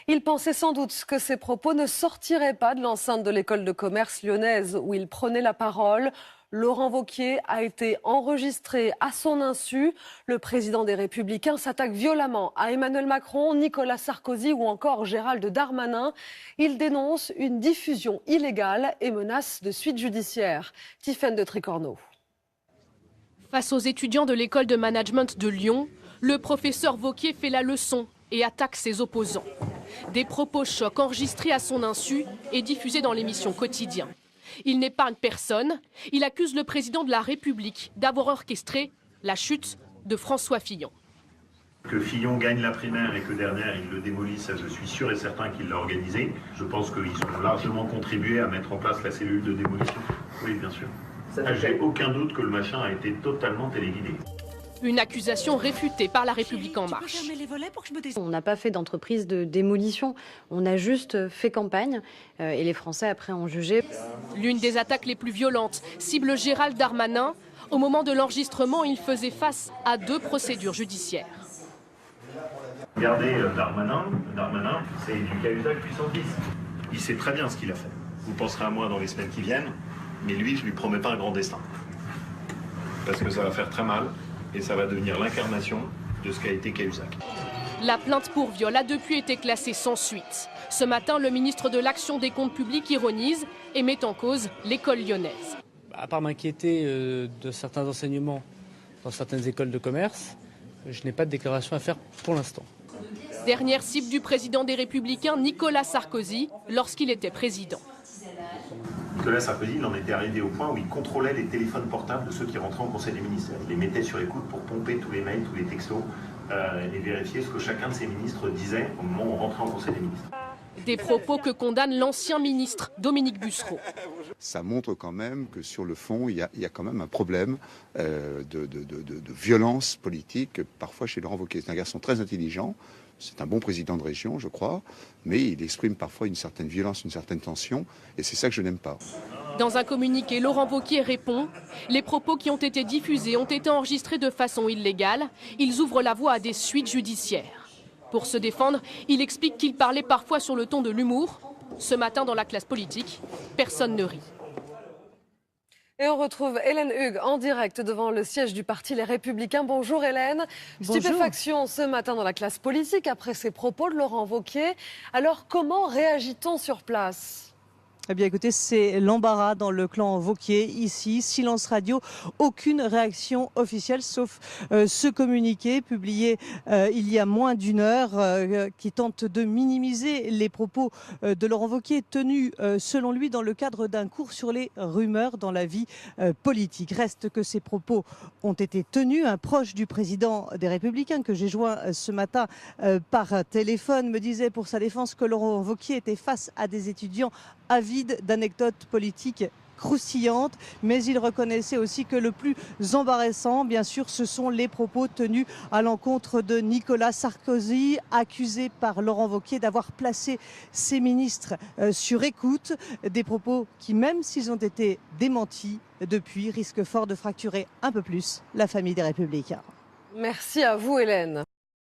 Il pensait sans doute que ses propos ne sortiraient pas de l'enceinte de l'école de commerce lyonnaise où il prenait la parole. Laurent Wauquiez a été enregistré à son insu. Le président des Républicains s'attaque violemment à Emmanuel Macron, Nicolas Sarkozy ou encore Gérald Darmanin. Il dénonce une diffusion illégale et menace de suite judiciaire. Tiffaine de Tricorneau. Face aux étudiants de l'école de management de Lyon, le professeur Wauquiez fait la leçon et attaque ses opposants. Des propos chocs enregistrés à son insu et diffusés dans l'émission Quotidien. Il n'épargne personne. Il accuse le président de la République d'avoir orchestré la chute de François Fillon. Que Fillon gagne la primaire et que derrière il le démolisse, ça je suis sûr et certain qu'il l'a organisé. Je pense qu'ils ont largement contribué à mettre en place la cellule de démolition. Oui, bien sûr. J'ai aucun doute que le machin a été totalement téléguidé. Une accusation réfutée par La République En Marche. On n'a pas fait d'entreprise de démolition, on a juste fait campagne et les Français après ont jugé. L'une des attaques les plus violentes cible Gérald Darmanin. Au moment de l'enregistrement, il faisait face à 2 procédures judiciaires. Regardez Darmanin, c'est du Cahuzac puissance 10. Il sait très bien ce qu'il a fait. Vous penserez à moi dans les semaines qui viennent, mais lui, je lui promets pas un grand destin. Parce que ça va faire très mal. Et ça va devenir l'incarnation de ce qu'a été Cahuzac. La plainte pour viol a depuis été classée sans suite. Ce matin, le ministre de l'Action des Comptes Publics ironise et met en cause l'école lyonnaise. À part m'inquiéter de certains enseignements dans certaines écoles de commerce, je n'ai pas de déclaration à faire pour l'instant. Dernière cible du président des Républicains, Nicolas Sarkozy, lorsqu'il était président. Nicolas Sarkozy, il en était arrivé au point où il contrôlait les téléphones portables de ceux qui rentraient en Conseil des ministres. Il les mettait sur écoute pour pomper tous les mails, tous les textos et vérifier ce que chacun de ses ministres disait au moment où on rentrait en Conseil des ministres. Des propos que condamne l'ancien ministre Dominique Bussereau. Ça montre quand même que sur le fond, il y a quand même un problème de violence politique, parfois chez Laurent Wauquiez. C'est un garçon très intelligent, c'est un bon président de région, je crois, mais il exprime parfois une certaine violence, une certaine tension, et c'est ça que je n'aime pas. Dans un communiqué, Laurent Wauquiez répond « Les propos qui ont été diffusés ont été enregistrés de façon illégale. Ils ouvrent la voie à des suites judiciaires. » Pour se défendre, il explique qu'il parlait parfois sur le ton de l'humour. Ce matin, dans la classe politique, personne ne rit. Et on retrouve Hélène Hugues en direct devant le siège du parti Les Républicains. Bonjour Hélène. Bonjour. Stupéfaction ce matin dans la classe politique après ces propos de Laurent Wauquiez. Alors comment réagit-on sur place ? Eh bien écoutez, c'est l'embarras dans le clan Wauquiez. Ici, silence radio, aucune réaction officielle sauf ce communiqué publié il y a moins d'une heure qui tente de minimiser les propos de Laurent Wauquiez tenus selon lui dans le cadre d'un cours sur les rumeurs dans la vie politique. Reste que ces propos ont été tenus. Un proche du président des Républicains que j'ai joint ce matin par téléphone me disait pour sa défense que Laurent Wauquiez était face à des étudiants avide d'anecdotes politiques croustillantes, mais il reconnaissait aussi que le plus embarrassant, bien sûr, ce sont les propos tenus à l'encontre de Nicolas Sarkozy, accusé par Laurent Wauquiez d'avoir placé ses ministres sur écoute, des propos qui, même s'ils ont été démentis depuis, risquent fort de fracturer un peu plus la famille des Républicains. Merci à vous Hélène.